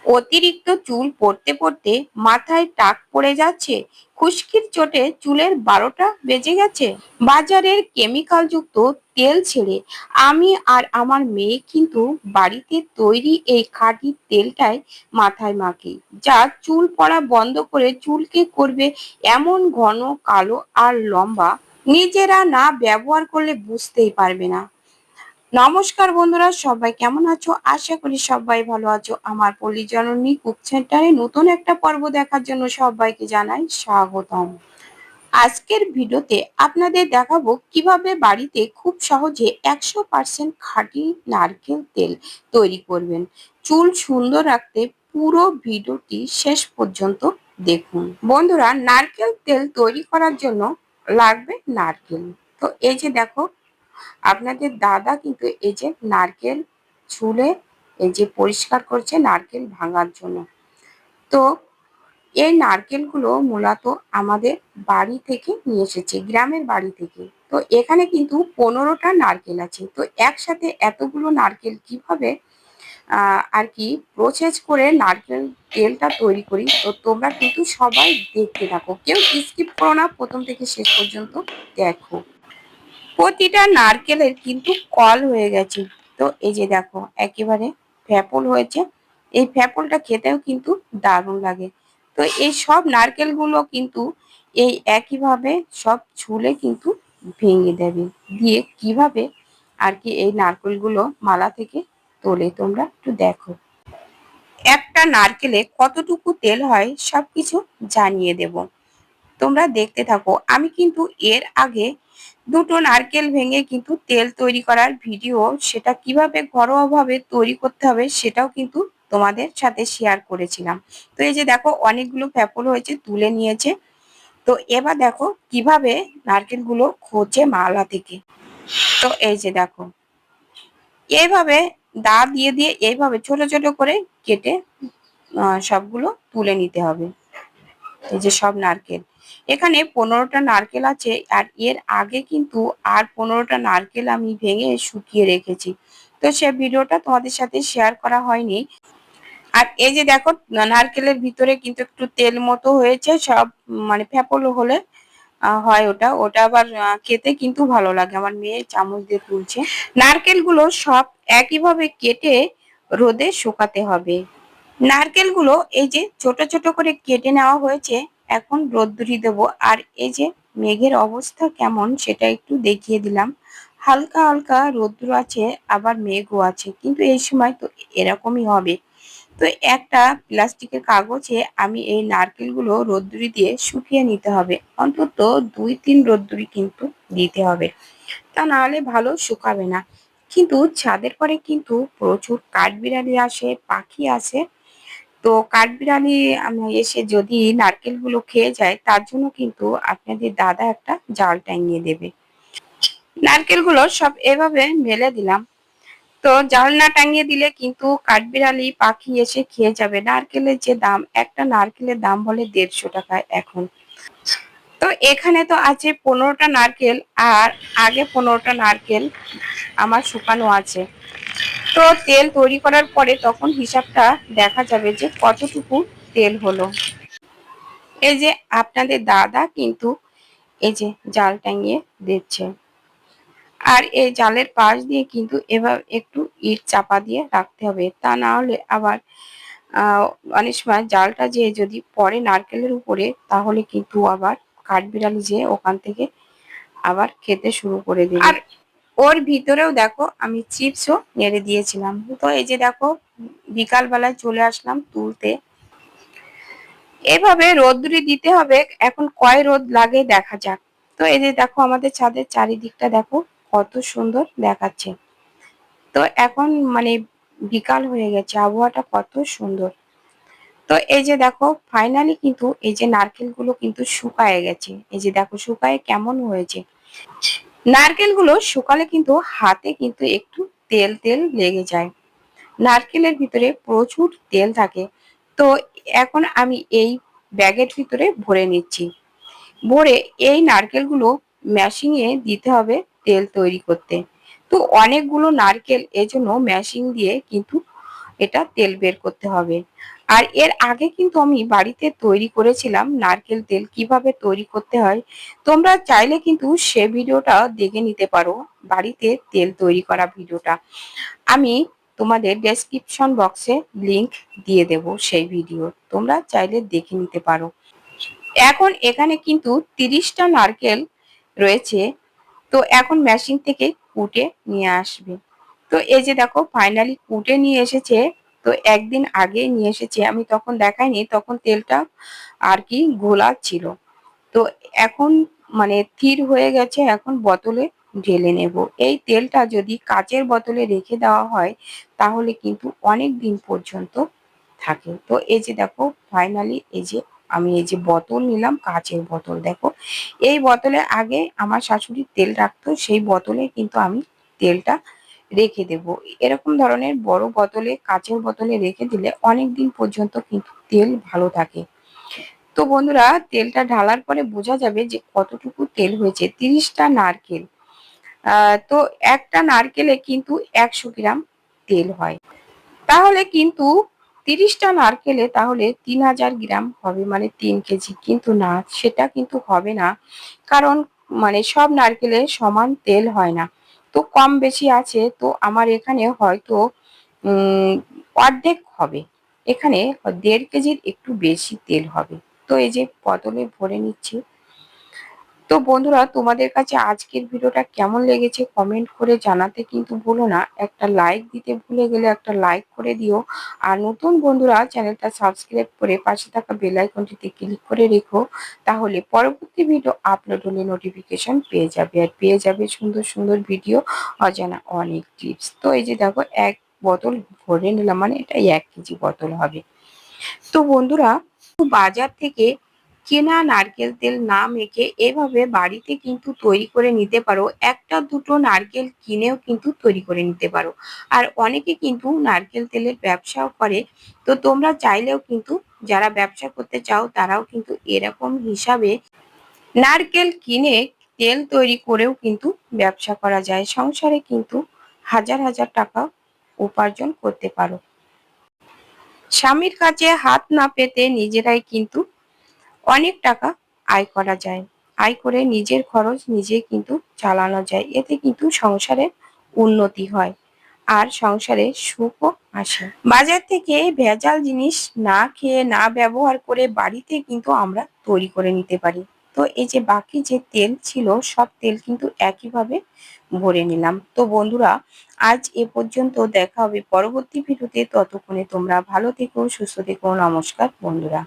অতিরিক্ত চুল পড়তে পড়তে মাথায় টাক পড়ে যাচ্ছে, খুশকির চোটে চুলের 12টা বেজে গেছে। বাজারের কেমিক্যাল যুক্ত তেল ছেড়ে আমি আর আমার মেয়ে কিন্তু বাড়িতে তৈরি এই খাঁটি তেলটাই মাথায় মাখি, যা চুল পড়া বন্ধ করে চুলকে করবে এমন ঘন, কালো আর লম্বা, নিজেরা না ব্যবহার করলে বুঝতেই পারবে না। নমস্কার বন্ধুরা, সবাই কেমন আছো? আশা করি সবাই ভালো আছো। আমার পল্লী জননী কুক সেন্টারে নতুন একটা পর্ব দেখার জন্য সবাইকে জানাই স্বাগতম। আজকের ভিডিওতে আপনাদের দেখাবো কিভাবে বাড়িতে খুব সহজে 100% খাঁটি নারকেল তেল তৈরি করবেন। চুল সুন্দর রাখতে পুরো ভিডিওটি শেষ পর্যন্ত দেখুন। বন্ধুরা, নারকেল তেল তৈরি করার জন্য লাগবে নারকেল। তো এই যে দেখো, আপনাদের দাদা কিন্তু এই যে নারকেল ছুলে এই যে পরিষ্কার করছে নারকেল ভাঙার জন্য। তো এই নারকেলগুলো মূলত আমাদের বাড়ি থেকে নিয়ে এসেছে, গ্রামের বাড়ি থেকে। তো এখানে কিন্তু 15টা নারকেল আছে। তো একসাথে এতগুলো নারকেল কিভাবে আর কি প্রসেস করে নারকেল তেলটা তৈরি করি, তো তোমরা কিন্তু সবাই দেখতে থাকো, কেউ স্কিপ করো না, প্রথম থেকে শেষ পর্যন্ত দেখো। প্রতিটা নারকেলের কিন্তু কল হয়ে গেছে। তো এই যে দেখো, একেবারে ফ্যাপল হয়েছে। এই ফ্যাপলটা খেতেও কিন্তু দারুণ লাগে। তো এই সব নারকেলগুলো কিন্তু এই একইভাবে সব ছুলে কিন্তু ভেঙে দেবে, দিয়ে কিভাবে আর কি এই নারকেলগুলো মালা থেকে তোলে তোমরা একটু দেখো। একটা নারকেলে কতটুকু তেল হয় সবকিছু জানিয়ে দেব, তোমরা দেখতে থাকো। আমি কিন্তু এর আগে দুটো নারকেল ভেঙে কিন্তু তেল তৈরি করার ভিডিও, সেটা কিভাবে ঘরোয়াভাবে তৈরি করতে হবে সেটাও কিন্তু তোমাদের সাথে শেয়ার করেছিলাম। তো এই যে দেখো, অনেকগুলো ফ্যাপল হয়েছে, তুলে নিয়েছে। তো এবার দেখো কিভাবে নারকেলগুলো খোঁচে মালা থেকে। তো এই যে দেখো, এইভাবে দা দিয়ে দিয়ে এইভাবে ছোট ছোট করে কেটে সবগুলো তুলে নিতে হবে। এই যে সব নারকেল, এখানে 15টা নারকেল আছে, আর এর আগে কিন্তু আর 15টা নারকেল আমি ভেঙে শুকিয়ে রেখেছি। তো সে ভিডিওটা তোমাদের সাথে শেয়ার করা হয়নি। আর এই যে দেখো, নারকেলের ভিতরে কিন্তু একটু তেল মতো হয়েছে, সব মানে ফ্যাপল হলে হয় ওটা, ওটা আবার খেতে কিন্তু ভালো লাগে। আমার মেয়ে চামচ দিয়ে তুলছে। নারকেলগুলো সব একইভাবে কেটে রোদে শুকাতে হবে। নারকেলগুলো এই যে ছোট ছোট করে কেটে নেওয়া হয়েছে, এখন রোদ্দুরি দেবো। আর এই যে মেঘের অবস্থা কেমন সেটা একটু দেখিয়ে দিলাম। হালকা হালকা রোদ্দুর আছে, আবার মেঘও আছে, কিন্তু এই সময় তো এরকমই হবে। তো একটা প্লাস্টিকের কাগজে আমি এই নারকেলগুলো রোদ্দুরি দিয়ে শুকিয়ে নিতে হবে, অন্তত 2-3 রোদ্দুরি কিন্তু দিতে হবে, তা না হলে ভালো শুকাবে না। কিন্তু ছাদের পরে কিন্তু প্রচুর কাঠবিড়ালি আসে, পাখি আসে। তো কাঠবিড়ালি এসে যদি নারকেলগুলো খেয়ে যায়, তার জন্য কিন্তু আপনাদের দাদা একটা জাল টাঙিয়ে দেবে। নারকেলগুলো সব এভাবে মেলে দিলাম। তো জাল না টাঙিয়ে দিলে কিন্তু কাঠবিড়ালি পাখি এসে খেয়ে যাবে। নারকেলের যে দাম, একটা নারকেলের দাম বলে 150 টাকা এখন। তো এখানে তো আছে 15টা নারকেল, আর আগে 15টা নারকেল আমার শুকানো আছে। তো তেল তৈরি করার পরে তখন হিসাবটা দেখা যাবে যে কতটুকু তেল হলো। এই যে আপনাদের দাদা কিন্তু এই যে জাল টাঙিয়ে দিচ্ছে, আর এই জালের পাশ দিয়ে কিন্তু এবার একটু ইট চাপা দিয়ে রাখতে হবে, তা না হলে আবার অনেক সময় জালটা যে যদি পড়ে নারকেলের উপরে, তাহলে কিন্তু আবার কাঠবিড়ালি যে ওখান থেকে আবার খেতে শুরু করে দেবে। আর ওর ভিতরেও দেখো আমি চিপসও নেড়ে দিয়েছিলাম। তো এই যে দেখো, বিকাল বেলায় চলে আসলাম তুলতে। এভাবে রোদ্দুরি দিতে হবে, এখন কয় রোদ লাগে দেখা যাক। তো এই যে দেখো, আমাদের ছাদের চারিদিকটা দেখো কত সুন্দর দেখাচ্ছে। তো এখন মানে বিকাল হয়ে গেছে, আবহাওয়াটা কত সুন্দর। তো এই যে দেখো, ফাইনালি কিন্তু এই যে নারকেলগুলো কিন্তু শুকায় গেছে। এই যে দেখো শুকায় কেমন হয়েছে। নারকেলগুলো শুকালে কিন্তু হাতে কিন্তু একটু তেল তেল লেগে যায়, নারকেলের ভিতরে প্রচুর তেল থাকে। তো এখন আমি এই ব্যাগের ভিতরে ভরে নিচ্ছি। ভরে এই নারকেলগুলো মেশিনে দিতে হবে তেল তৈরি করতে। তো অনেকগুলো নারকেল, এজন্য মেশিন দিয়ে কিন্তু এটা তেল বের করতে হবে। আর এর আগে কিন্তু আমি বাড়িতে তৈরি করেছিলাম নারকেল তেল কিভাবে তৈরি করতে হয়। তোমরা চাইলে কিন্তু সে ভিডিওটা দেখে নিতে পারো, বাড়িতে তেল তৈরি করা ভিডিওটা। আমি তোমাদের ডেসক্রিপশন বক্সে লিংক দিয়ে দেব সেই ভিডিও, তোমরা চাইলে দেখে নিতে পারো। এখন এখানে কিন্তু 30টা নারকেল রয়েছে, তো এখন মেশিন থেকে কুটে নিয়ে আসবে। তো এই যে দেখো ফাইনালি কুটে নিয়ে এসেছে। তো একদিন আগে নিয়ে এসেছে, আমি তখন দেখাইনি, তখন তেলটা আর কি ঘোলা ছিল। তো এখন মানে স্থির হয়ে গেছে, এখন বোতলে ঢেলে নেব। এই তেলটা যদি কাচের বোতলে রেখে দেওয়া হয় তাহলে কিন্তু অনেক দিন পর্যন্ত থাকে। তো এই যে দেখো ফাইনালি এই যে আমি এই যে বোতল নিলাম, কাচের বোতল। দেখো এই বোতলে আগে আমার শাশুড়ি তেল রাখতো, সেই বোতলে কিন্তু আমি তেলটা রেখে দেব। এরকম ধরনের বড় বোতলে, কাচের বোতলে রেখে দিলে অনেক দিন পর্যন্ত কিন্তু তেল ভালো থাকে। তো বন্ধুরা তেলটা ঢালার পরে বোঝা যাবে যে কতটুকু তেল হয়েছে। 30টা নারকেল, তো একটা নারকেলে কিন্তু 100 গ্রাম তেল হয়। তাহলে কিন্তু 30টা নারকেলে তাহলে 3000 গ্রাম হবে, মানে 3 কেজি। কিন্তু না, সেটা কিন্তু হবে না, কারণ মানে সব নারকেলে সমান তেল হয় না, তো কম বেশি আছে। তো আমার এখানে হয়তো উম অর্ধেক হবে, এখানে 1.5 কেজির একটু বেশি তেল হবে। তো এই যে বোতলে ভরে নিচ্ছি। তো বন্ধুরা তোমাদের কাছে আজকের ভিডিওটা কেমন লেগেছে কমেন্ট করে জানাতে কিন্তু ভুলো না। একটা লাইক দিতে ভুলে গেলে একটা লাইক করে দিও। আর নতুন বন্ধুরা চ্যানেলটা সাবস্ক্রাইব করে পাশে থাকা বেল আইকনটিতে ক্লিক করে রেখো, তাহলে পরবর্তী ভিডিও আপলোড হলে নোটিফিকেশন পেয়ে যাবে, আর পেয়ে যাবে সুন্দর সুন্দর ভিডিও, অজানা অনেক টিপস। তো এই যে দেখো এক বোতল ভরে নিলাম, মানে এটা 1 কেজি বোতল হবে। তো বন্ধুরা বাজার থেকে কেনা নারকেল তেল না মেখে এভাবে বাড়িতে কিন্তু তৈরি করে নিতে পারো। একটা দুটো নারকেল কিনেও কিন্তু তৈরি করে নিতে পারো। আর অনেকে কিন্তু নারকেল তেলের ব্যবসাও করে। তো তোমরা চাইলেও কিন্তু, যারা ব্যবসা করতে চাও তারাও কিন্তু এরকম হিসাবে নারকেল কিনে তেল তৈরি করেও কিন্তু ব্যবসা করা যায়। সংসারে কিন্তু হাজার হাজার টাকা উপার্জন করতে পারো। স্বামীর কাছে হাত না পেতে নিজেরাই কিন্তু অনেক টাকা আয় করা যায়। আয় করে নিজের খরচ নিজে কিন্তু চালানো যায়। এতে কিন্তু সংসারের উন্নতি হয় আর সংসারে সুখও আসে। বাজার থেকে ভেজাল জিনিস না খেয়ে, না ব্যবহার করে বাড়িতে কিন্তু আমরা তৈরি করে নিতে পারি। তো এই যে বাকি যে তেল ছিল সব তেল কিন্তু একইভাবে ভরে নিলাম। তো বন্ধুরা আজ এ পর্যন্ত, দেখা হবে পরবর্তী ভিডিওতে। ততক্ষণে তোমরা ভালো থেকো, সুস্থ থেকো। নমস্কার বন্ধুরা।